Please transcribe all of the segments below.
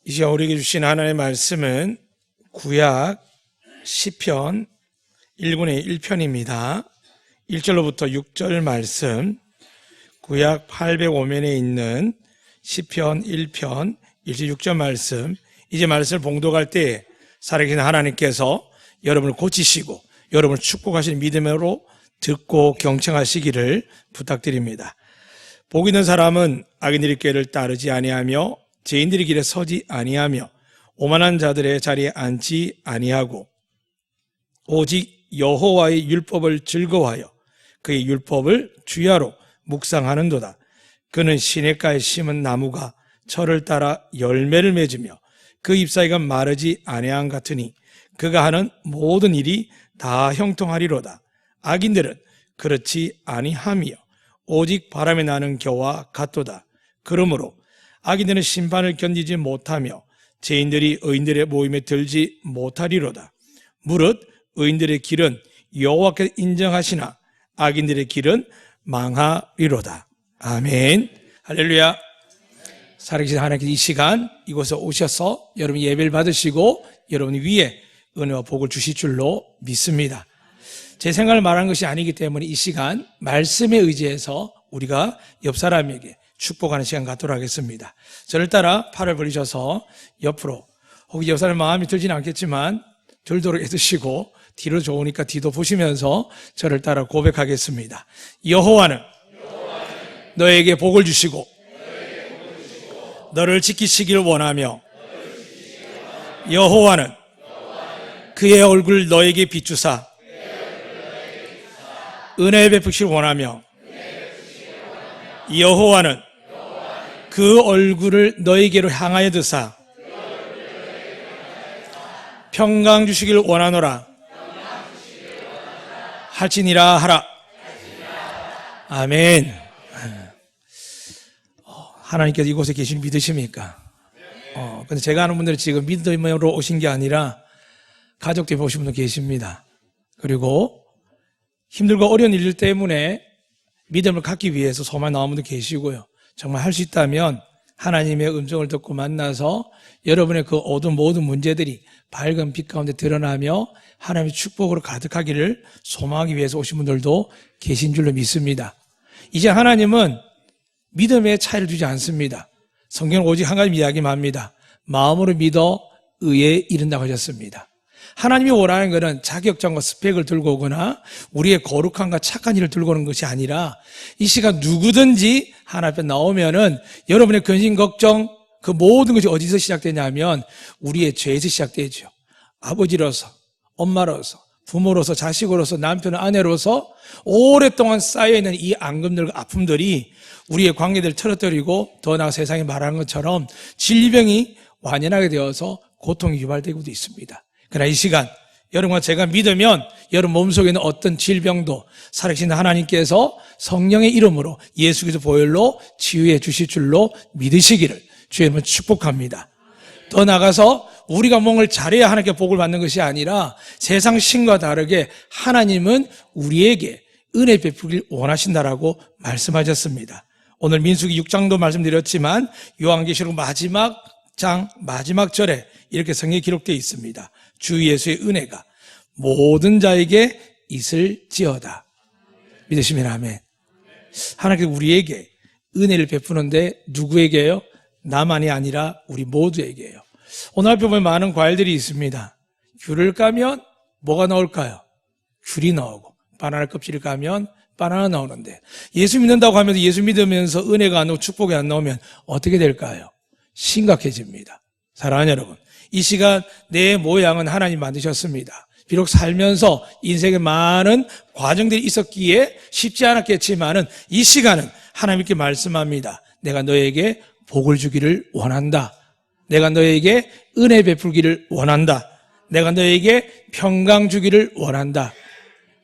이 시간 우리에게 주신 하나님의 말씀은 구약 시편 1군의 1편입니다. 1절로부터 6절 말씀, 구약 805면에 있는 시편 1편 1절 6절 말씀, 이제 말씀을 봉독할 때 살아계신 하나님께서 여러분을 고치시고 여러분을 축복하시는 믿음으로 듣고 경청하시기를 부탁드립니다. 복 있는 사람은 악인들의 꾀를 따르지 아니하며 죄인들의 길에 서지 아니하며 오만한 자들의 자리에 앉지 아니하고 오직 여호와의 율법을 즐거워하여 그의 율법을 주야로 묵상하는도다. 그는 시냇가에 심은 나무가 철을 따라 열매를 맺으며 그 잎사귀가 마르지 아니함 같으니 그가 하는 모든 일이 다 형통하리로다. 악인들은 그렇지 아니하며 오직 바람에 나는 겨와 같도다. 그러므로 악인들은 심판을 견디지 못하며 죄인들이 의인들의 모임에 들지 못하리로다. 무릇 의인들의 길은 여호와께서 인정하시나 악인들의 길은 망하리로다. 아멘. 할렐루야. 살아계신 하나님께서 이 시간 이곳에 오셔서 여러분 예배를 받으시고 여러분 위에 은혜와 복을 주실 줄로 믿습니다. 제 생각을 말하는 것이 아니기 때문에 이 시간 말씀에 의지해서 우리가 옆 사람에게 축복하는 시간 갖도록 하겠습니다. 저를 따라 팔을 벌리셔서 옆으로, 혹시 옆 사람 마음이 들지는 않겠지만 들도록 애쓰시고 뒤로 좋으니까 뒤도 보시면서 저를 따라 고백하겠습니다. 여호와는 너에게 복을 주시고 너를 지키시길 원하며 여호와는 그의 얼굴을 너에게 비추사 은혜 베푸시길 원하며 여호와는 그 얼굴을 너에게로 향하여 드사 평강 주시길 원하노라. 할지니라 하라. 아멘. 하나님께서 이곳에 계신 믿으십니까? 근데 제가 아는 분들은 지금 믿음으로 오신 게 아니라 가족 때문에 오신 분도 계십니다. 그리고 힘들고 어려운 일 때문에 믿음을 갖기 위해서 소망이 나온 분도 계시고요. 정말 할 수 있다면 하나님의 음성을 듣고 만나서 여러분의 그 어두운 모든 문제들이 밝은 빛 가운데 드러나며 하나님의 축복으로 가득하기를 소망하기 위해서 오신 분들도 계신 줄로 믿습니다. 이제 하나님은 믿음에 차이를 두지 않습니다. 성경은 오직 한 가지 이야기만 합니다. 마음으로 믿어 의에 이른다고 하셨습니다. 하나님이 원하는 것은 자격증과 스펙을 들고 오거나 우리의 거룩함과 착한 일을 들고 오는 것이 아니라 이 시간 누구든지 하나님 앞에 나오면은 여러분의 근심 걱정 그 모든 것이 어디서 시작되냐면 우리의 죄에서 시작되죠. 아버지로서, 엄마로서, 부모로서, 자식으로서, 남편, 아내로서 오랫동안 쌓여있는 이 앙금들과 아픔들이 우리의 관계들을 틀어뜨리고 더 나아가 세상에 말하는 것처럼 질병이 완연하게 되어서 고통이 유발되고도 있습니다. 그러나 이 시간 여러분과 제가 믿으면 여러분 몸속에 있는 어떤 질병도 살아계신 하나님께서 성령의 이름으로 예수 그리스도 보혈로 치유해 주실 줄로 믿으시기를 주의 이름으로 축복합니다. 더 나아가서 우리가 뭔가를 잘해야 하나님께 복을 받는 것이 아니라 세상 신과 다르게 하나님은 우리에게 은혜 베푸길 원하신다라고 말씀하셨습니다. 오늘 민수기 6장도 말씀드렸지만 요한계시록 마지막 장 마지막 절에 이렇게 성경에 기록되어 있습니다. 주 예수의 은혜가 모든 자에게 있을지어다. 믿으시면 아멘. 하나님께서 우리에게 은혜를 베푸는데 누구에게요? 나만이 아니라 우리 모두에게요. 오늘 앞에 보면 많은 과일들이 있습니다. 귤을 까면 뭐가 나올까요? 귤이 나오고, 바나나 껍질을 까면 바나나 나오는데, 예수 믿는다고 하면서 예수 믿으면서 은혜가 안 나오고 축복이 안 나오면 어떻게 될까요? 심각해집니다. 사랑하는 여러분, 이 시간 내 모양은 하나님 만드셨습니다. 비록 살면서 인생에 많은 과정들이 있었기에 쉽지 않았겠지만은 이 시간은 하나님께 말씀합니다. 내가 너에게 복을 주기를 원한다. 내가 너에게 은혜 베풀기를 원한다. 내가 너에게 평강 주기를 원한다.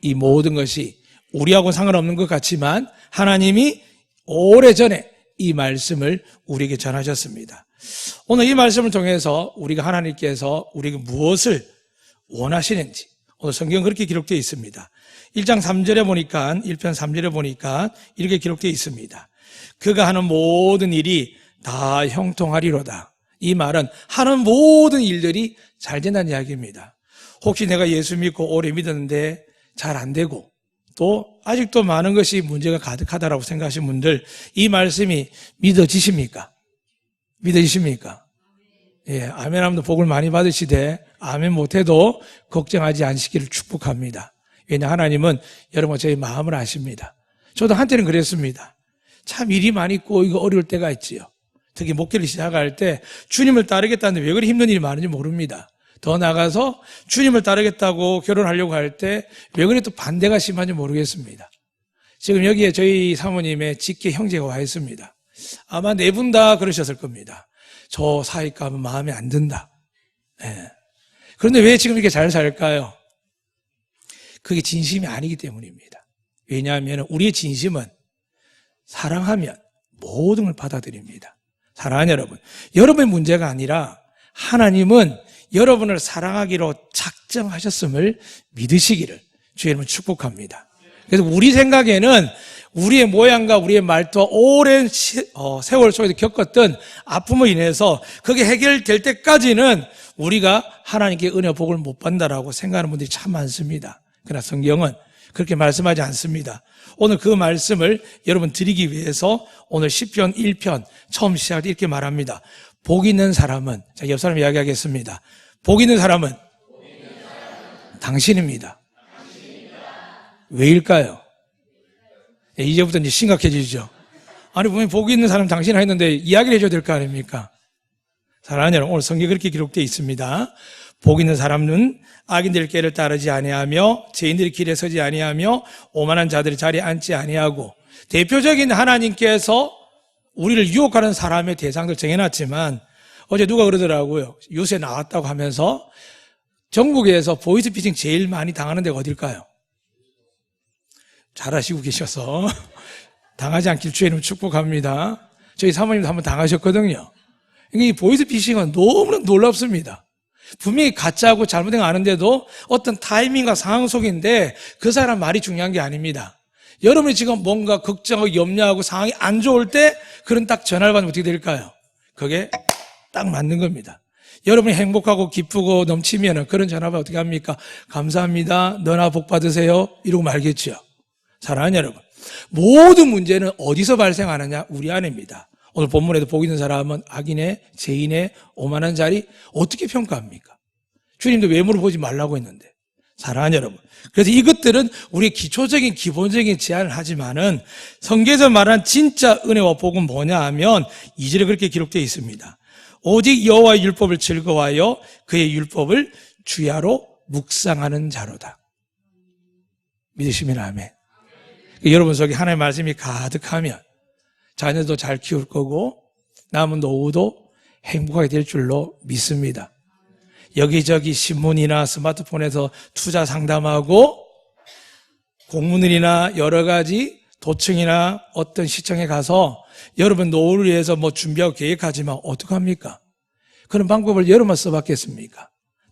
이 모든 것이 우리하고 상관없는 것 같지만 하나님이 오래전에 이 말씀을 우리에게 전하셨습니다. 오늘 이 말씀을 통해서 우리가 하나님께서 우리에게 무엇을 원하시는지 오늘 성경 그렇게 기록되어 있습니다. 1장 3절에 보니까 1편 3절에 보니까 이렇게 기록되어 있습니다. 그가 하는 모든 일이 다 형통하리로다. 이 말은 하는 모든 일들이 잘 된다는 이야기입니다. 혹시 내가 예수 믿고 오래 믿었는데 잘 안 되고 또 아직도 많은 것이 문제가 가득하다라고 생각하시는 분들, 이 말씀이 믿어지십니까? 믿어지십니까? 예, 아멘 하면 복을 많이 받으시되 아멘 못해도 걱정하지 않으시기를 축복합니다. 왜냐, 하나님은 여러분 저희 마음을 아십니다. 저도 한때는 그랬습니다. 참 일이 많이 꼬이고 어려울 때가 있지요. 특히 목회를 시작할 때 주님을 따르겠다는데 왜 그리 힘든 일이 많은지 모릅니다. 더 나아가서 주님을 따르겠다고 결혼하려고 할 때 왜 그리 또 반대가 심한지 모르겠습니다. 지금 여기에 저희 사모님의 직계 형제가 와 있습니다. 아마 네 분 다 그러셨을 겁니다. 저 사위가 하면 마음에 안 든다. 예. 그런데 왜 지금 이렇게 잘 살까요? 그게 진심이 아니기 때문입니다. 왜냐하면 우리의 진심은 사랑하면 모든 걸 받아들입니다. 사랑하는 여러분, 여러분의 문제가 아니라 하나님은 여러분을 사랑하기로 작정하셨음을 믿으시기를 주의 이름으로 축복합니다. 그래서 우리 생각에는 우리의 모양과 우리의 말투와 오랜 세월 속에서 겪었던 아픔으로 인해서 그게 해결될 때까지는 우리가 하나님께 은혜 복을 못 받는다라고 생각하는 분들이 참 많습니다. 그러나 성경은 그렇게 말씀하지 않습니다. 오늘 그 말씀을 여러분 드리기 위해서 오늘 시편 1편 처음 시작할 때 이렇게 말합니다. 복 있는 사람은, 자, 옆 사람 이야기하겠습니다. 복 있는 사람은 당신입니다. 왜일까요? 예, 이제부터 이제 심각해지죠. 아니, 분명히 복 있는 사람 당신이라 했는데 이야기를 해줘야 될 거 아닙니까? 사랑하는 여러분, 오늘 성경에 그렇게 기록되어 있습니다. 복 있는 사람은 악인들의 길을 따르지 아니하며 죄인들의 길에 서지 아니하며 오만한 자들의 자리에 앉지 아니하고, 대표적인 하나님께서 우리를 유혹하는 사람의 대상들 정해놨지만 어제 누가 그러더라고요. 요새 나왔다고 하면서 전국에서 보이스피싱 제일 많이 당하는 데가 어딜까요? 잘 아시고 계셔서 당하지 않길 주의 이름 축복합니다. 저희 사모님도 한번 당하셨거든요. 이 보이스피싱은 너무나 놀랍습니다. 분명히 가짜고 잘못된 거 아는데도 어떤 타이밍과 상황 속인데 그 사람 말이 중요한 게 아닙니다. 여러분이 지금 뭔가 걱정하고 염려하고 상황이 안 좋을 때 그런 딱 전화를 받으면 어떻게 될까요? 그게 딱 맞는 겁니다. 여러분이 행복하고 기쁘고 넘치면 그런 전화 받으면 어떻게 합니까? 감사합니다. 너나 복 받으세요. 이러고 말겠죠. 사랑하는 여러분, 모든 문제는 어디서 발생하느냐? 우리 안입니다. 오늘 본문에도 복 있는 사람은 악인의, 죄인의 오만한 자리 어떻게 평가합니까? 주님도 외모를 보지 말라고 했는데. 사랑하는 여러분, 그래서 이것들은 우리의 기초적인 기본적인 제안을 하지만은 성경에서 말한 진짜 은혜와 복은 뭐냐 하면 2절에 그렇게 기록되어 있습니다. 오직 여호와의 율법을 즐거워하여 그의 율법을 주야로 묵상하는 자로다. 믿으시면 아멘. 여러분 속에 하나님의 말씀이 가득하면 자녀도 잘 키울 거고 남은 노후도 행복하게 될 줄로 믿습니다. 여기저기 신문이나 스마트폰에서 투자 상담하고 공무원이나 여러 가지 도청이나 어떤 시청에 가서 여러분 노후를 위해서 뭐 준비하고 계획하지만 어떡합니까? 그런 방법을 여러분 써봤겠습니까?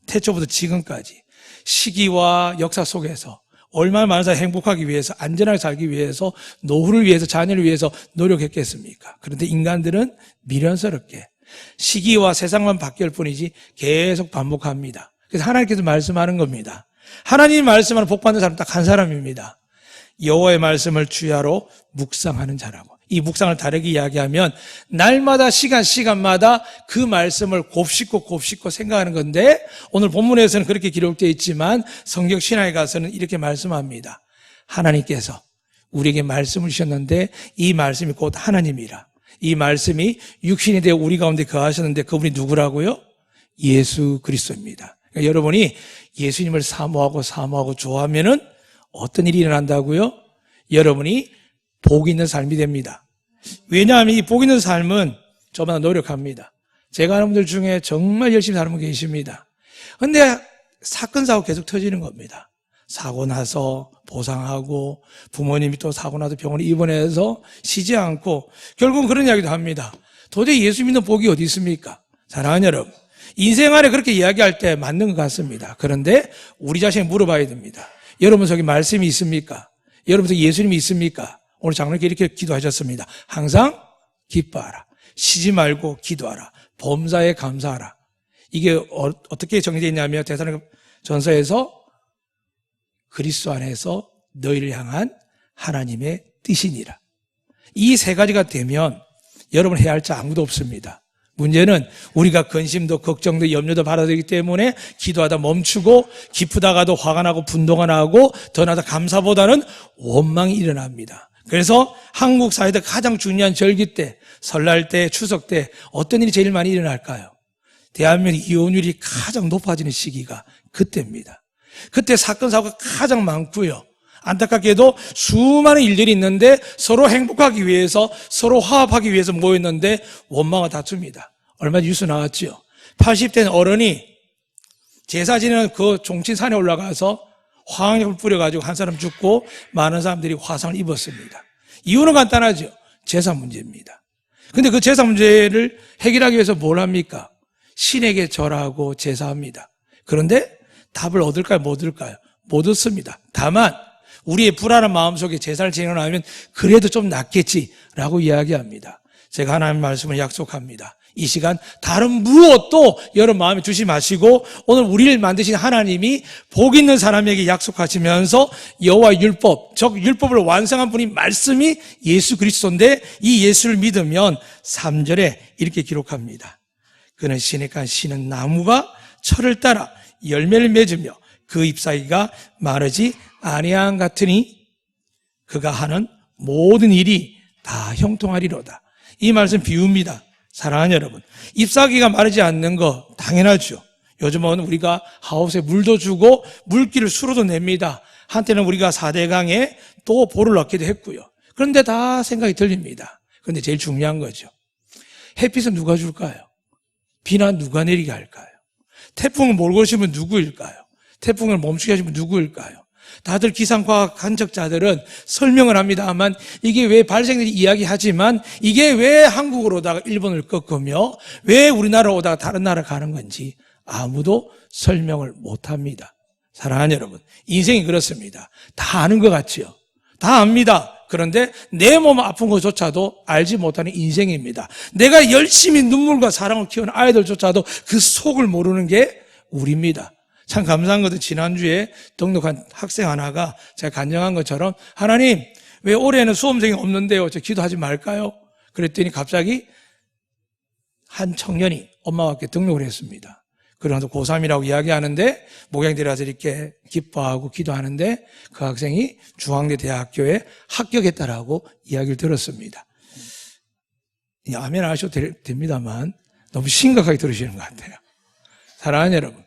태초부터 지금까지 시기와 역사 속에서 얼마나 많은 사람이 행복하기 위해서, 안전하게 살기 위해서, 노후를 위해서, 자녀를 위해서 노력했겠습니까? 그런데 인간들은 미련스럽게 시기와 세상만 바뀔 뿐이지 계속 반복합니다. 그래서 하나님께서 말씀하는 겁니다. 하나님이 말씀하는 복 받는 사람 딱 한 사람입니다. 여호와의 말씀을 주야로 묵상하는 자라고. 이 묵상을 다르게 이야기하면 날마다 시간마다 그 말씀을 곱씹고 생각하는 건데, 오늘 본문에서는 그렇게 기록되어 있지만 성경 신학에 가서는 이렇게 말씀합니다. 하나님께서 우리에게 말씀을 주셨는데 이 말씀이 곧 하나님이라. 이 말씀이 육신이 되어 우리 가운데 거하셨는데 그분이 누구라고요? 예수 그리스도입니다. 그러니까 여러분이 예수님을 사모하고 좋아하면은 어떤 일이 일어난다고요? 여러분이 복 있는 삶이 됩니다. 왜냐하면 이 복 있는 삶은 저마다 노력합니다. 제가 아는 분들 중에 정말 열심히 사는 분 계십니다. 그런데 사건 사고 계속 터지는 겁니다. 사고 나서 보상하고 부모님이 또 사고 나서 병원에 입원해서 쉬지 않고 결국은 그런 이야기도 합니다. 도대체 예수 믿는 복이 어디 있습니까? 사랑하는 여러분, 인생 안에 그렇게 이야기할 때 맞는 것 같습니다. 그런데 우리 자신에 물어봐야 됩니다. 여러분 속에 말씀이 있습니까? 여러분 속에 예수님이 있습니까? 오늘 장로님께 이렇게 기도하셨습니다. 항상 기뻐하라. 쉬지 말고 기도하라. 범사에 감사하라. 이게 어떻게 정리되어 있냐면 데살로니가전서에서 그리스도 안에서 너희를 향한 하나님의 뜻이니라. 이 세 가지가 되면 여러분 해야 할 자 아무도 없습니다. 문제는 우리가 근심도 걱정도 염려도 받아들이기 때문에 기도하다 멈추고 기쁘다가도 화가 나고 분노가 나고 더 나아가 감사보다는 원망이 일어납니다. 그래서 한국 사회에서 가장 중요한 절기 때, 설날 때, 추석 때 어떤 일이 제일 많이 일어날까요? 대한민국 이혼율이 가장 높아지는 시기가 그때입니다. 그때 사건 사고가 가장 많고요. 안타깝게도 수많은 일들이 있는데 서로 행복하기 위해서, 서로 화합하기 위해서 모였는데 원망과 다툽니다. 얼마 뉴스 나왔죠. 80대 어른이 제사 지내는 그 종친산에 올라가서 화학약을 뿌려가지고 한 사람 죽고 많은 사람들이 화상을 입었습니다. 이유는 간단하죠. 제사 문제입니다. 근데 그 제사 문제를 해결하기 위해서 뭘 합니까? 신에게 절하고 제사합니다. 그런데 답을 얻을까요? 못 얻을까요? 못 얻습니다. 다만 우리의 불안한 마음속에 제사를 지내면 그래도 좀 낫겠지라고 이야기합니다. 제가 하나님 말씀을 약속합니다. 이 시간 다른 무엇도 여러분 마음에 두지 마시고 오늘 우리를 만드신 하나님이 복 있는 사람에게 약속하시면서 여호와의 율법, 즉 율법을 완성한 분이 말씀이 예수 그리스도인데 이 예수를 믿으면 3절에 이렇게 기록합니다. 그는 시냇가 시는 나무가 철을 따라 열매를 맺으며 그 잎사귀가 마르지 아니함 같으니 그가 하는 모든 일이 다 형통하리로다. 이 말씀 비유입니다. 사랑하는 여러분, 잎사귀가 마르지 않는 거 당연하죠. 요즘은 우리가 하우스에 물도 주고 물기를 수로도 냅니다. 한때는 우리가 4대강에 또 보를 얻기도 했고요. 그런데 다 생각이 들립니다. 그런데 제일 중요한 거죠. 햇빛은 누가 줄까요? 비나 누가 내리게 할까요? 태풍을 몰고 오시면 누구일까요? 태풍을 멈추게 하시면 누구일까요? 다들 기상과학 간척자들은 설명을 합니다만 이게 왜 발생된지 이야기하지만 이게 왜 한국으로 오다가 일본을 꺾으며 왜 우리나라 오다가 다른 나라 가는 건지 아무도 설명을 못합니다. 사랑하는 여러분, 인생이 그렇습니다. 다 아는 것 같지요? 다 압니다. 그런데 내 몸 아픈 것조차도 알지 못하는 인생입니다. 내가 열심히 눈물과 사랑을 키우는 아이들조차도 그 속을 모르는 게 우리입니다. 참 감사한 것은 지난주에 등록한 학생 하나가 제가 간증한 것처럼 하나님 왜 올해는 수험생이 없는데요? 저 기도하지 말까요? 그랬더니 갑자기 한 청년이 엄마와 함께 등록을 했습니다. 그러면서 고3이라고 이야기하는데 목양들이 와서 이렇게 기뻐하고 기도하는데 그 학생이 중앙대 대학교에 합격했다라고 이야기를 들었습니다. 아멘 안 하셔도 됩니다만 너무 심각하게 들으시는 것 같아요. 사랑하는 여러분,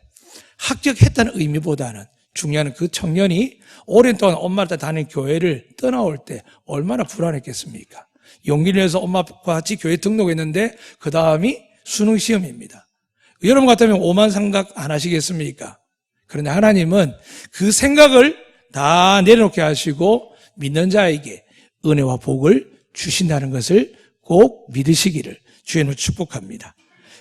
합격했다는 의미보다는 중요한 그 청년이 오랜 동안 엄마를 따라 다니는 교회를 떠나올 때 얼마나 불안했겠습니까? 용기를 내서 엄마와 같이 교회에 등록했는데 그 다음이 수능 시험입니다. 여러분 같으면 오만 생각 안 하시겠습니까? 그런데 하나님은 그 생각을 다 내려놓게 하시고 믿는 자에게 은혜와 복을 주신다는 것을 꼭 믿으시기를 주님을 축복합니다.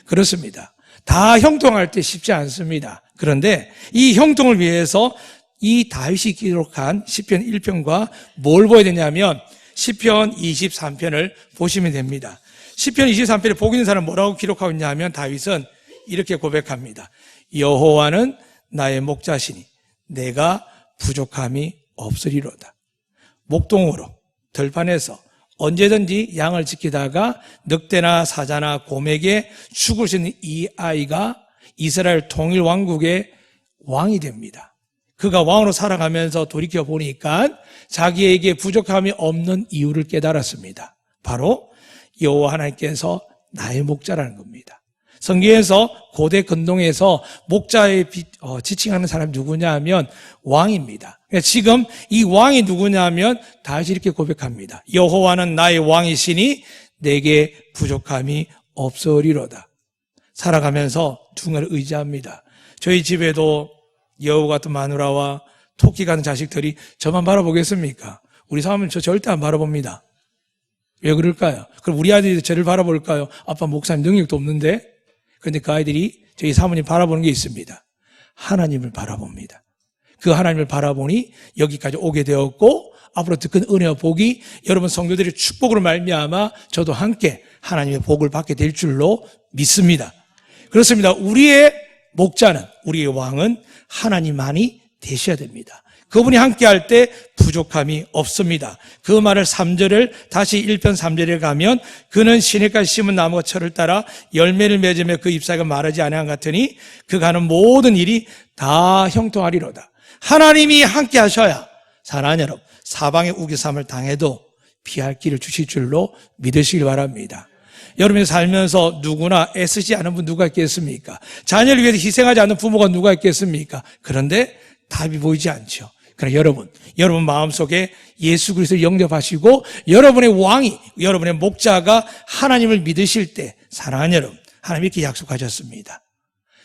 그렇습니다. 다 형통할 때 쉽지 않습니다. 그런데 이 형통을 위해서 이 다윗이 기록한 시편 1편과 뭘 보여야 되냐면 시편 23편을 보시면 됩니다. 시편 23편에 복 있는 사람 뭐라고 기록하고 있냐면 다윗은 이렇게 고백합니다. 여호와는 나의 목자시니 내가 부족함이 없으리로다. 목동으로 들판에서 언제든지 양을 지키다가 늑대나 사자나 곰에게 죽을 수 있는 이 아이가 이스라엘 통일 왕국의 왕이 됩니다. 그가 왕으로 살아가면서 돌이켜 보니까 자기에게 부족함이 없는 이유를 깨달았습니다. 바로 여호와 하나님께서 나의 목자라는 겁니다. 성경에서 고대 근동에서 목자에 지칭하는 사람이 누구냐 하면 왕입니다. 지금 이 왕이 누구냐 하면 다시 이렇게 고백합니다. 여호와는 나의 왕이시니 내게 부족함이 없으리로다. 살아가면서 누군가를 의지합니다. 저희 집에도 여우 같은 마누라와 토끼 같은 자식들이 저만 바라보겠습니까? 우리 사람은 저 절대 안 바라봅니다. 왜 그럴까요? 그럼 우리 아이들이 저를 바라볼까요? 아빠 목사님 능력도 없는데? 그런데 그 아이들이 저희 사모님 바라보는 게 있습니다. 하나님을 바라봅니다. 그 하나님을 바라보니 여기까지 오게 되었고 앞으로 더 큰 은혜와 복이 여러분 성도들의 축복으로 말미암아 저도 함께 하나님의 복을 받게 될 줄로 믿습니다. 그렇습니다. 우리의 목자는, 우리의 왕은 하나님만이 되셔야 됩니다. 그분이 함께할 때 부족함이 없습니다. 그 말을 3절을 다시 1편 3절에 가면 그는 시냇가에 심은 나무가 철을 따라 열매를 맺으며 그 잎사귀가 마르지 아니한 같으니 그가 하는 모든 일이 다 형통하리로다. 하나님이 함께 하셔야 사랑하는 여러분, 사방의 우겨쌈을 당해도 피할 길을 주실 줄로 믿으시길 바랍니다. 여러분이 살면서 누구나 애쓰지 않은 분 누가 있겠습니까? 자녀를 위해서 희생하지 않는 부모가 누가 있겠습니까? 그런데 답이 보이지 않죠. 그러나 여러분 마음속에 예수 그리스도를 영접하시고 여러분의 왕이, 여러분의 목자가 하나님을 믿으실 때 사랑하는 여러분, 하나님이 이렇게 약속하셨습니다.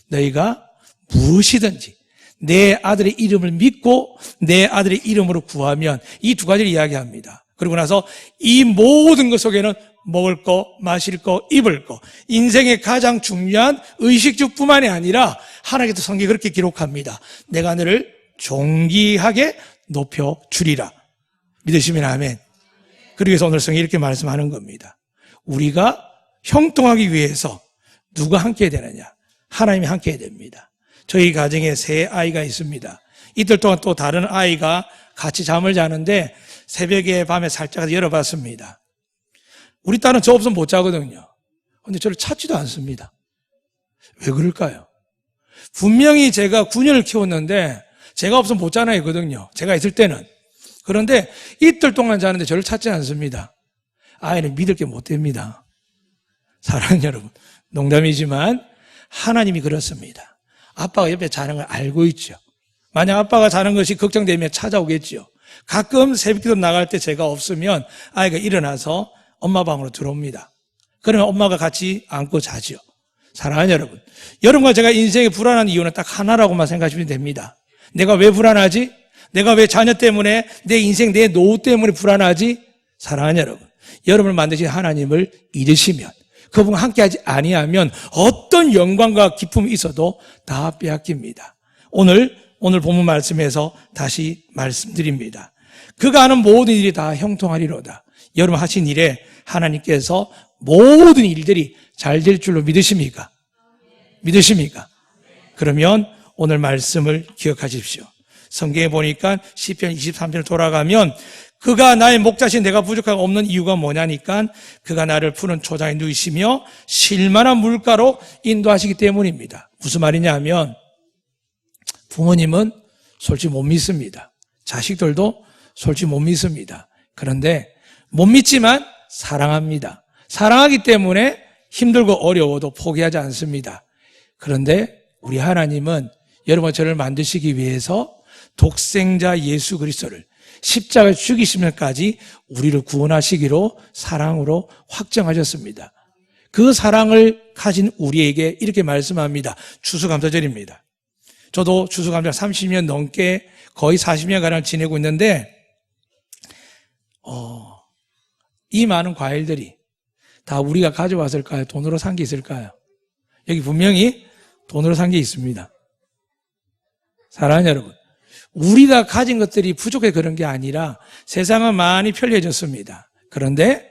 너희가 무엇이든지 내 아들의 이름을 믿고 내 아들의 이름으로 구하면, 이 두 가지를 이야기합니다. 그리고 나서 이 모든 것 속에는 먹을 거, 마실 거, 입을 거, 인생의 가장 중요한 의식주뿐만이 아니라 하나님께서 성경에 그렇게 기록합니다. 내가 너를 존귀하게 높여주리라. 믿으시면 아멘. 그래서 오늘 성경이 이렇게 말씀하는 겁니다. 우리가 형통하기 위해서 누가 함께 해야 되느냐? 하나님이 함께 해야 됩니다. 저희 가정에 3 아이가 있습니다. 이틀 동안 또 다른 아이가 같이 잠을 자는데 새벽에 밤에 살짝 열어봤습니다. 우리 딸은 저 없으면 못 자거든요. 그런데 저를 찾지도 않습니다. 왜 그럴까요? 분명히 제가 9년을 키웠는데 제가 없으면 못 자나 했거든요. 제가 있을 때는. 그런데 이틀 동안 자는데 저를 찾지 않습니다. 아이는 믿을 게 못 됩니다. 사랑하는 여러분, 농담이지만 하나님이 그렇습니다. 아빠가 옆에 자는 걸 알고 있죠. 만약 아빠가 자는 것이 걱정되면 찾아오겠죠. 가끔 새벽기도 나갈 때 제가 없으면 아이가 일어나서 엄마 방으로 들어옵니다. 그러면 엄마가 같이 안고 자죠. 사랑하는 여러분, 여러분과 제가 인생에 불안한 이유는 딱 하나라고만 생각하시면 됩니다. 내가 왜 불안하지? 내가 왜 자녀 때문에, 내 인생, 내 노후 때문에 불안하지? 사랑하는 여러분, 여러분을 만드신 하나님을 잃으시면, 그분과 함께하지 아니하면 어떤 영광과 기쁨이 있어도 다 빼앗깁니다. 오늘 본문 말씀에서 다시 말씀드립니다. 그가 하는 모든 일이 다 형통하리로다. 여러분 하신 일에 하나님께서 모든 일들이 잘 될 줄로 믿으십니까? 믿으십니까? 그러면 오늘 말씀을 기억하십시오. 성경에 보니까 시편 23절 돌아가면 그가 나의 목자신 내가 부족함 없는 이유가 뭐냐니까 그가 나를 푸른 초장에 누이시며 실만한 물가로 인도하시기 때문입니다. 무슨 말이냐 하면 부모님은 솔직히 못 믿습니다. 자식들도 솔직히 못 믿습니다. 그런데 못 믿지만 사랑합니다. 사랑하기 때문에 힘들고 어려워도 포기하지 않습니다. 그런데 우리 하나님은 여러분 저를 만드시기 위해서 독생자 예수 그리스도를 십자가에 죽이시면까지 우리를 구원하시기로 사랑으로 확정하셨습니다. 그 사랑을 가진 우리에게 이렇게 말씀합니다. 추수감사절입니다. 저도 추수감사 30년 넘게 거의 40년가량 지내고 있는데 이 많은 과일들이 다 우리가 가져왔을까요? 돈으로 산 게 있을까요? 여기 분명히 돈으로 산 게 있습니다. 사랑하는 여러분, 우리가 가진 것들이 부족해 그런 게 아니라 세상은 많이 편리해졌습니다. 그런데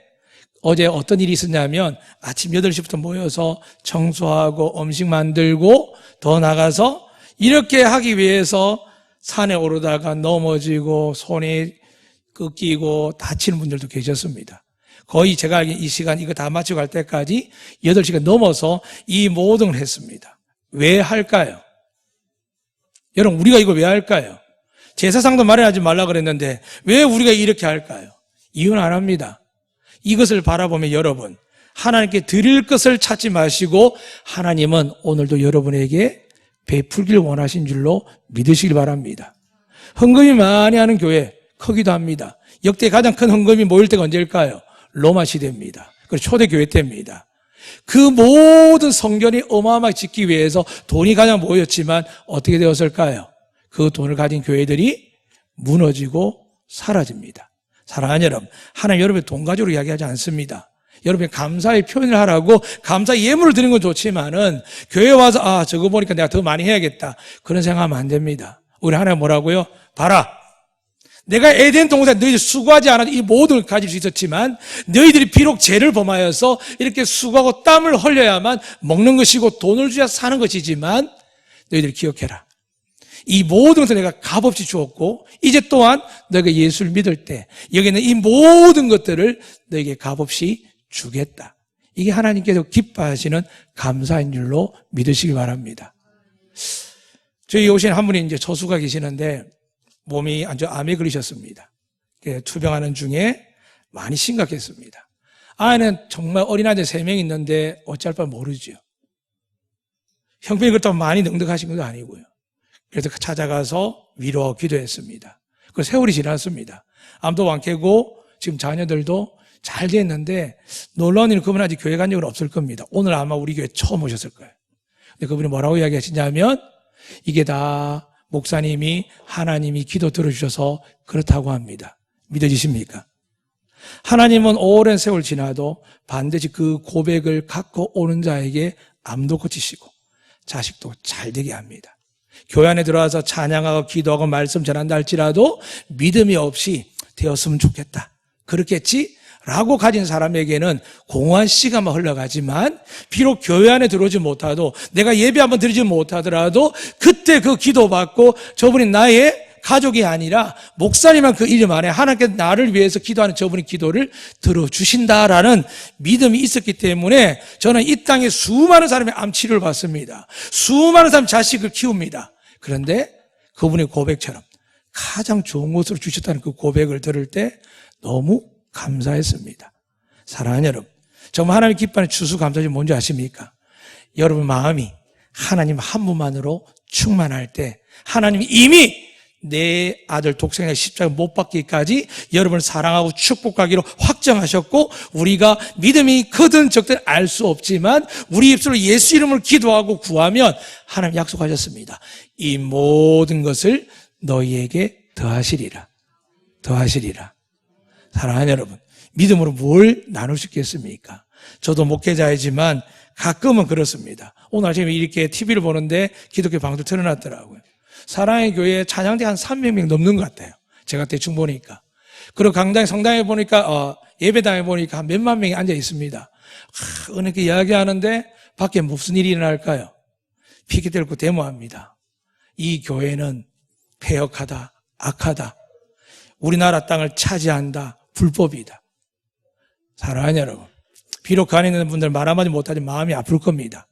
어제 어떤 일이 있었냐면 아침 8시부터 모여서 청소하고 음식 만들고 더 나가서 이렇게 하기 위해서 산에 오르다가 넘어지고 손에 꺾이고 다치는 분들도 계셨습니다. 거의 제가 알기로 이 시간 이거 다 마치고 갈 때까지 8시간 넘어서 이 모든 걸 했습니다. 왜 할까요? 여러분 우리가 이걸 왜 할까요? 제사상도 마련하지 말라 그랬는데 왜 우리가 이렇게 할까요? 이유는 안 합니다. 이것을 바라보면 여러분 하나님께 드릴 것을 찾지 마시고 하나님은 오늘도 여러분에게 베풀기를 원하신 줄로 믿으시길 바랍니다. 헌금이 많이 하는 교회 크기도 합니다. 역대 가장 큰 헌금이 모일 때가 언제일까요? 로마 시대입니다. 그리고 초대교회 때입니다. 그 모든 성전이 어마어마하게 짓기 위해서 돈이 가장 모였지만 어떻게 되었을까요? 그 돈을 가진 교회들이 무너지고 사라집니다. 사랑하는 여러분, 하나님 여러분의 돈 가지고 이야기하지 않습니다. 여러분의 감사의 표현을 하라고 감사 예물을 드리는 건 좋지만은 교회에 와서 저거 보니까 내가 더 많이 해야겠다 그런 생각하면 안 됩니다. 우리 하나님 뭐라고요? 봐라, 내가 에덴 동산에 너희들 수고하지 않아도 이 모든 걸 가질 수 있었지만 너희들이 비록 죄를 범하여서 이렇게 수고하고 땀을 흘려야만 먹는 것이고 돈을 줘야 사는 것이지만 너희들 기억해라. 이 모든 것을 내가 값없이 주었고 이제 또한 너희가 예수를 믿을 때 여기는 이 모든 것들을 너희에게 값없이 주겠다. 이게 하나님께서 기뻐하시는 감사인 줄로 믿으시기 바랍니다. 저희 오신 한 분이 이제 처수가 계시는데 몸이 아주 암에 걸리셨습니다. 투병하는 중에 많이 심각했습니다. 아이는 정말 어린 아들 3명 있는데 어찌할 바를 모르죠. 형편이 그렇다고 많이 넉넉하신 것도 아니고요. 그래서 찾아가서 위로 기도했습니다. 그 세월이 지났습니다. 암도 완쾌고 지금 자녀들도 잘 됐는데 놀라운 일은 그분 아직 교회 간 적은 없을 겁니다. 오늘 아마 우리 교회 처음 오셨을 거예요. 근데 그분이 뭐라고 이야기하시냐면 이게 다 목사님이 하나님이 기도 들어주셔서 그렇다고 합니다. 믿어지십니까? 하나님은 오랜 세월 지나도 반드시 그 고백을 갖고 오는 자에게 암도 고치시고 자식도 잘 되게 합니다. 교회 안에 들어와서 찬양하고 기도하고 말씀 전한다 할지라도 믿음이 없이 되었으면 좋겠다. 그렇겠지? 라고 가진 사람에게는 공허한 시간만 흘러가지만 비록 교회 안에 들어오지 못하도 내가 예배 한번 드리지 못하더라도 그때 그 기도받고 저분이 나의 가족이 아니라 목사님만 그 이름 안에 하나님께 나를 위해서 기도하는 저분의 기도를 들어주신다라는 믿음이 있었기 때문에 저는 이 땅에 수많은 사람의 암 치료를 받습니다. 수많은 사람 자식을 키웁니다. 그런데 그분의 고백처럼 가장 좋은 것으로 주셨다는 그 고백을 들을 때 너무 감사했습니다. 사랑하는 여러분, 정말 하나님 기뻐하는 추수감사절이 뭔지 아십니까? 여러분 마음이 하나님 한 분만으로 충만할 때 하나님이 이미 내 아들 독생자 십자가 못 박기까지 여러분을 사랑하고 축복하기로 확정하셨고 우리가 믿음이 크든 적든 알 수 없지만 우리 입술로 예수 이름을 기도하고 구하면 하나님 약속하셨습니다. 이 모든 것을 너희에게 더하시리라. 더하시리라. 사랑하는 여러분, 믿음으로 뭘 나눌 수 있겠습니까? 저도 목회자이지만 가끔은 그렇습니다. 오늘 아침에 이렇게 TV를 보는데 기독교 방송을 틀어놨더라고요. 사랑의 교회에 찬양대 한 300명 넘는 것 같아요. 제가 대충 보니까. 그리고 강당, 성당에 보니까, 예배당에 보니까 한 몇만 명이 앉아 있습니다. 은혜께 이야기하는데 밖에 무슨 일이 일어날까요? 피켓 들고 데모합니다. 이 교회는 폐역하다, 악하다. 우리나라 땅을 차지한다, 불법이다. 사랑하는 여러분, 비록 간에 있는 분들 말 한마디 못하지만 마음이 아플 겁니다.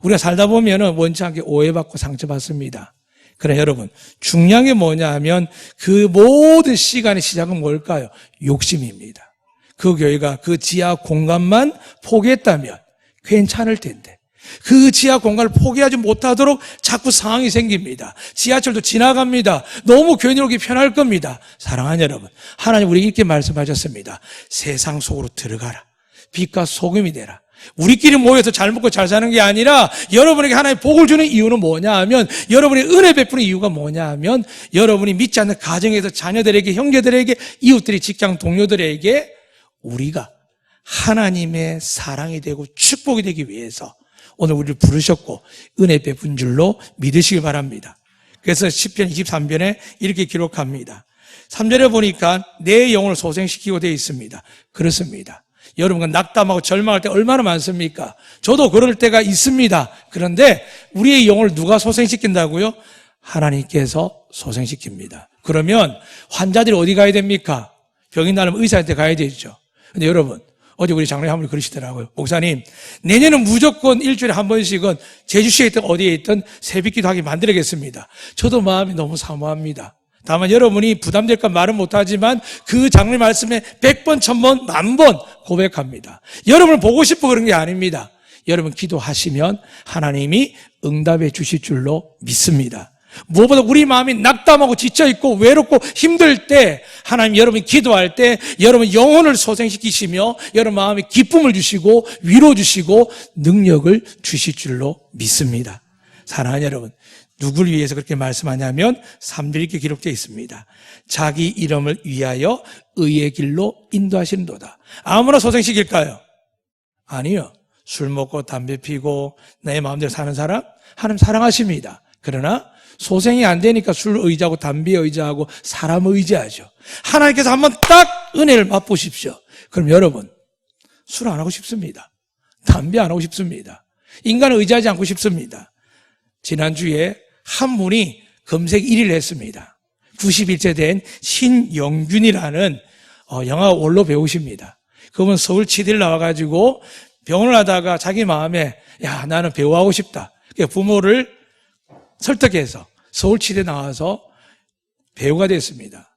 우리가 살다 보면은 원치 않게 오해받고 상처받습니다. 그래 여러분, 중요한 게 뭐냐 하면 그 모든 시간의 시작은 뭘까요? 욕심입니다. 그 교회가 그 지하 공간만 포기했다면 괜찮을 텐데 그 지하 공간을 포기하지 못하도록 자꾸 상황이 생깁니다. 지하철도 지나갑니다. 너무 교회 오기 편할 겁니다. 사랑하는 여러분, 하나님 우리에게 이렇게 말씀하셨습니다. 세상 속으로 들어가라. 빛과 소금이 되라. 우리끼리 모여서 잘 먹고 잘 사는 게 아니라 여러분에게 하나님 복을 주는 이유는 뭐냐 하면 여러분이 은혜 베푸는 이유가 뭐냐 하면 여러분이 믿지 않는 가정에서 자녀들에게 형제들에게 이웃들이 직장 동료들에게 우리가 하나님의 사랑이 되고 축복이 되기 위해서 오늘 우리를 부르셨고 은혜 베푼 줄로 믿으시기 바랍니다. 그래서 시편 23편에 이렇게 기록합니다. 3절에 보니까 내 영혼을 소생시키고 되어 있습니다. 그렇습니다. 여러분과 낙담하고 절망할 때 얼마나 많습니까? 저도 그럴 때가 있습니다. 그런데 우리의 영혼을 누가 소생시킨다고요? 하나님께서 소생시킵니다. 그러면 환자들이 어디 가야 됩니까? 병이 나면 의사한테 가야 되죠. 근데 여러분, 어제 우리 장로님 한 분이 그러시더라고요. 목사님, 내년은 무조건 일주일에 한 번씩은 제주시에 있든 어디에 있든 새벽기도 하게 만들겠습니다. 저도 마음이 너무 사모합니다. 다만 여러분이 부담될까 말은 못하지만 그 장로님 말씀에 100번, 1000번, 10,000번 고백합니다. 여러분을 보고 싶어 그런 게 아닙니다. 여러분 기도하시면 하나님이 응답해 주실 줄로 믿습니다. 무엇보다 우리 마음이 낙담하고 지쳐있고 외롭고 힘들 때 하나님 여러분이 기도할 때 여러분 영혼을 소생시키시며 여러분 마음에 기쁨을 주시고 위로 주시고 능력을 주실 줄로 믿습니다. 사랑하는 여러분, 누구를 위해서 그렇게 말씀하냐면 3절 이렇게 기록되어 있습니다. 자기 이름을 위하여 의의 길로 인도하시는도다. 아무나 소생시킬까요? 아니요. 술 먹고 담배 피고 내 마음대로 사는 사람 하나님 사랑하십니다. 그러나 소생이 안 되니까 술 의지하고 담배 의지하고 사람 의지하죠. 하나님께서 한번 딱 은혜를 맛보십시오. 그럼 여러분 술 안 하고 싶습니다. 담배 안 하고 싶습니다. 인간을 의지하지 않고 싶습니다. 지난주에 한 분이 검색 1위를 했습니다. 91세 된 신영균이라는 영화 원로 배우십니다. 그분 서울 치대를 나와가지고 병원을 하다가 자기 마음에 야 나는 배우하고 싶다. 그러니까 부모를 설득해서 서울 치대 나와서 배우가 됐습니다.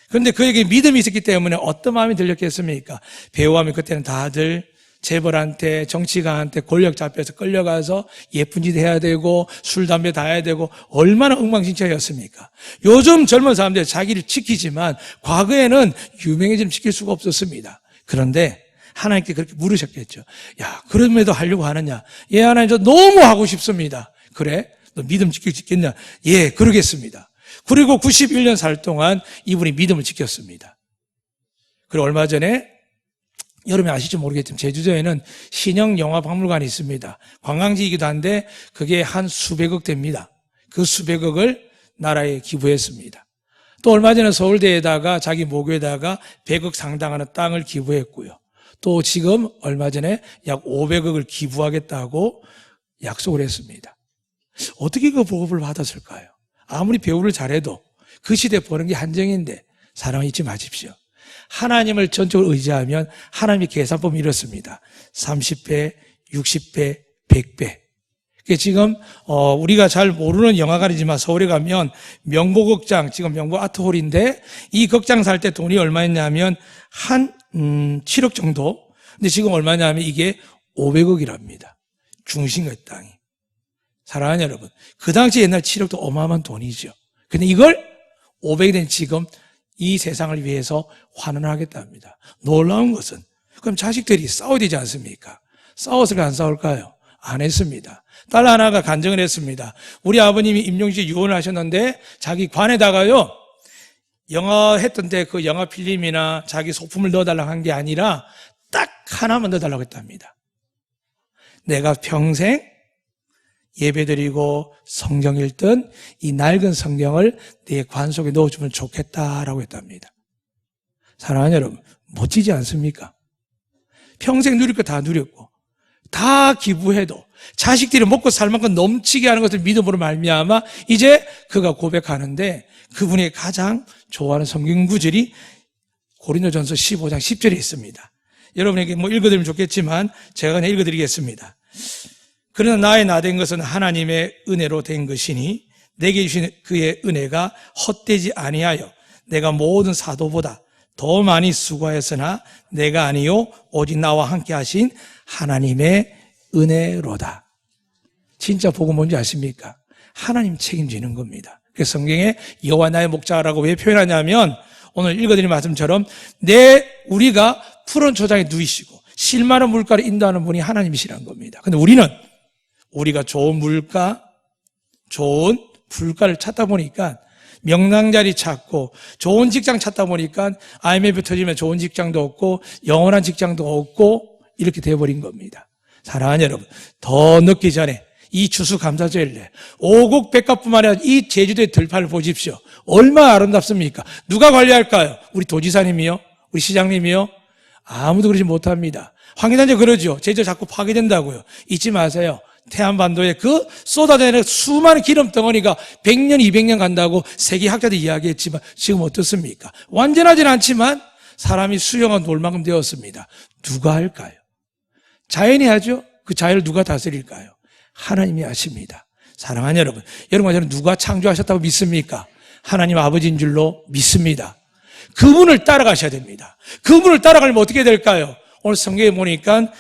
그런데 그에게 믿음이 있었기 때문에 어떤 마음이 들렸겠습니까? 배우하면 그때는 다들 재벌한테 정치가한테 권력 잡혀서 끌려가서 예쁜 짓 해야 되고 술 담배 다 해야 되고 얼마나 엉망진창이었습니까? 요즘 젊은 사람들 자기를 지키지만 과거에는 유명해지면 지킬 수가 없었습니다. 그런데 하나님께 그렇게 물으셨겠죠. 야 그럼에도 하려고 하느냐? 예 하나님 저 너무 하고 싶습니다. 그래? 너 믿음 지킬 수 있겠냐? 예 그러겠습니다. 그리고 91년 살 동안 이분이 믿음을 지켰습니다. 그리고 얼마 전에 여러분이 아실지 모르겠지만 제주도에는 신형영화박물관이 있습니다. 관광지이기도 한데 그게 한 수백억 됩니다. 그 수백억을 나라에 기부했습니다. 또 얼마 전에 서울대에다가 자기 모교에다가 100억 상당하는 땅을 기부했고요. 또 지금 얼마 전에 약 500억을 기부하겠다고 약속을 했습니다. 어떻게 그 보급을 받았을까요? 아무리 배우를 잘해도 그 시대에 버는 게 한정인데 사랑 잊지 마십시오. 하나님을 전적으로 의지하면 하나님의 계산법이 이렇습니다. 30배, 60배, 100배. 지금 우리가 잘 모르는 영화관이지만 서울에 가면 명보극장, 지금 명보 아트홀인데 이 극장 살 때 돈이 얼마였냐면 한 7억 정도. 근데 지금 얼마냐면 이게 500억이랍니다. 중심의 땅이. 사랑하는 여러분, 그 당시 옛날 7억도 어마어마한 돈이죠. 근데 이걸 500이 된 지금 이 세상을 위해서 환원하겠답니다. 놀라운 것은 그럼 자식들이 싸워야 되지 않습니까? 싸웠을까 안 싸울까요? 안 했습니다. 딸 하나가 간증을 했습니다. 우리 아버님이 임종시에 유언을 하셨는데 자기 관에다가요 영화 했던 때 그 영화 필름이나 자기 소품을 넣어달라고 한 게 아니라 딱 하나만 넣어달라고 했답니다. 내가 평생 예배드리고 성경 읽던 이 낡은 성경을 내 관 속에 넣어주면 좋겠다라고 했답니다. 사랑하는 여러분, 멋지지 않습니까? 평생 누릴 거 다 누렸고 다 기부해도 자식들이 먹고 살 만큼 넘치게 하는 것을 믿음으로 말미암아 이제 그가 고백하는데 그분이 가장 좋아하는 성경 구절이 고린도전서 15장 10절에 있습니다. 여러분에게 읽어드리면 좋겠지만 제가 그냥 읽어드리겠습니다. 그러나 나의 나된 것은 하나님의 은혜로 된 것이니 내게 주신 그의 은혜가 헛되지 아니하여 내가 모든 사도보다 더 많이 수고하였으나 내가 아니요 오직 나와 함께 하신 하나님의 은혜로다. 진짜 복음 뭔지 아십니까? 하나님 책임지는 겁니다. 그래서 성경에 여호와 나의 목자라고 왜 표현하냐면 오늘 읽어드린 말씀처럼 우리가 푸른 초장에 누이시고 실마른 물가를 인도하는 분이 하나님이시라는 겁니다. 근데 우리가 좋은 물가, 좋은 불가를 찾다 보니까 명랑자리 찾고 좋은 직장 찾다 보니까 IMF 터지면 좋은 직장도 없고 영원한 직장도 없고 이렇게 돼버린 겁니다. 사랑하는 여러분, 더 늦기 전에 이 추수감사절에 오곡 백합뿐만 아니라 이 제주도의 들판을 보십시오. 얼마나 아름답습니까? 누가 관리할까요? 우리 도지사님이요? 우리 시장님이요? 아무도 그러지 못합니다. 황희단제 그러죠. 제주도 자꾸 파괴된다고요. 잊지 마세요. 태안반도에 그 쏟아내는 수많은 기름 덩어리가 100년, 200년 간다고 세계 학자들이 이야기했지만 지금 어떻습니까? 완전하진 않지만 사람이 수용한 놀만큼 되었습니다. 누가 할까요? 자연이 하죠? 그 자연을 누가 다스릴까요? 하나님이 하십니다. 사랑하는 여러분, 여러분과 저는 누가 창조하셨다고 믿습니까? 하나님 아버지인 줄로 믿습니다. 그분을 따라가셔야 됩니다. 그분을 따라가려면 어떻게 될까요? 오늘 성경에 보니까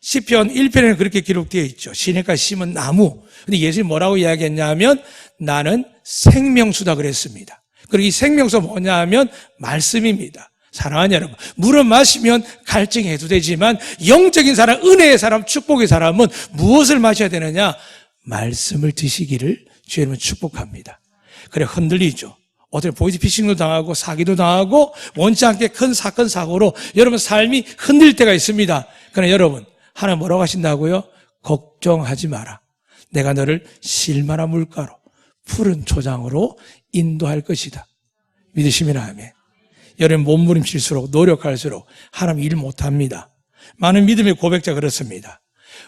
시편 1편에는 그렇게 기록되어 있죠. 시냇가에 심은 나무. 근데 예수님이 뭐라고 이야기했냐면 나는 생명수다 그랬습니다. 그리고 이 생명수가 뭐냐 하면 말씀입니다. 사랑하는 여러분, 물을 마시면 갈증이 해소되지만 영적인 사람, 은혜의 사람, 축복의 사람은 무엇을 마셔야 되느냐? 말씀을 드시기를 주님은 축복합니다. 그래 흔들리죠. 어떻게 보이스피싱도 당하고 사기도 당하고 원치 않게 큰 사건 사고로 여러분 삶이 흔들릴 때가 있습니다. 그러나 여러분 하나님 뭐라고 하신다고요? 걱정하지 마라. 내가 너를 실만한 물가로 푸른 초장으로 인도할 것이다. 믿으시면 아멘. 여러분 몸부림칠수록 노력할수록 하나님 일 못합니다. 많은 믿음의 고백자 그렇습니다.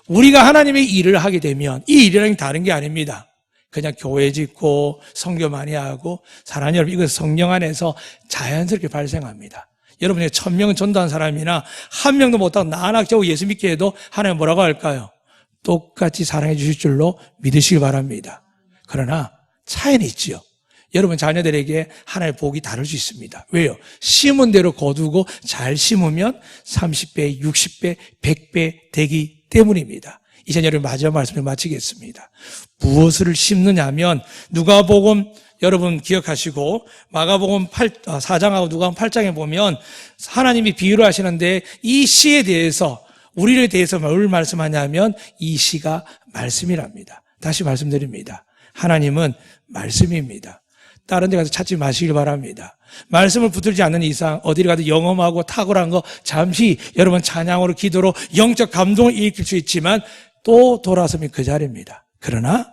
우리가 하나님의 일을 하게 되면 이 일이랑 다른 게 아닙니다. 그냥 교회 짓고 성교 많이 하고 사랑하는 여러분, 이것은 성령 안에서 자연스럽게 발생합니다. 여러분이 1000명 전도한 사람이나 한 명도 못하고 나낙자고 예수 믿게 해도 하나님 뭐라고 할까요? 똑같이 사랑해 주실 줄로 믿으시기 바랍니다. 그러나 차이는 있지요. 여러분 자녀들에게 하나님의 복이 다를 수 있습니다. 왜요? 심은 대로 거두고 잘 심으면 30배, 60배, 100배 되기 때문입니다. 이제 여러분 마지막 말씀을 마치겠습니다. 무엇을 심느냐면 누가복음 여러분 기억하시고 마가복음 4장하고 누가복음 8장에 보면 하나님이 비유를 하시는데 이 시에 대해서 우리에 대해서 뭘 말씀하냐면 이 시가 말씀이랍니다. 다시 말씀드립니다. 하나님은 말씀입니다. 다른 데 가서 찾지 마시길 바랍니다. 말씀을 붙들지 않는 이상 어디를 가도 영험하고 탁월한 거 잠시 여러분 찬양으로 기도로 영적 감동을 일으킬 수 있지만 또 돌아서면 그 자리입니다. 그러나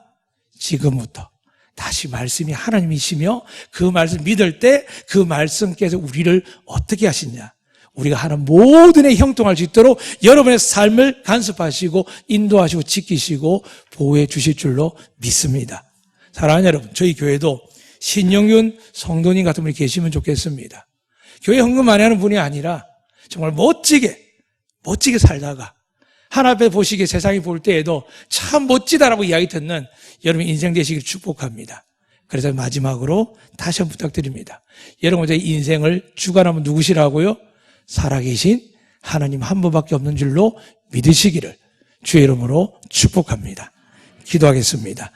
지금부터 다시 말씀이 하나님이시며 그 말씀 믿을 때 그 말씀께서 우리를 어떻게 하시냐. 우리가 하는 모든 에 형통할 수 있도록 여러분의 삶을 간섭하시고 인도하시고 지키시고 보호해 주실 줄로 믿습니다. 사랑하는 여러분, 저희 교회도 신영윤 성도님 같은 분이 계시면 좋겠습니다. 교회 헌금 많이 하는 분이 아니라 정말 멋지게 살다가 하나님께 보시기에 세상이 볼 때에도 참 멋지다라고 이야기 듣는 여러분 인생 되시길 축복합니다. 그래서 마지막으로 다시 한번 부탁드립니다. 여러분 제 인생을 주관하면 누구시라고요? 살아계신 하나님 한 분밖에 없는 줄로 믿으시기를 주의 이름으로 축복합니다. 기도하겠습니다.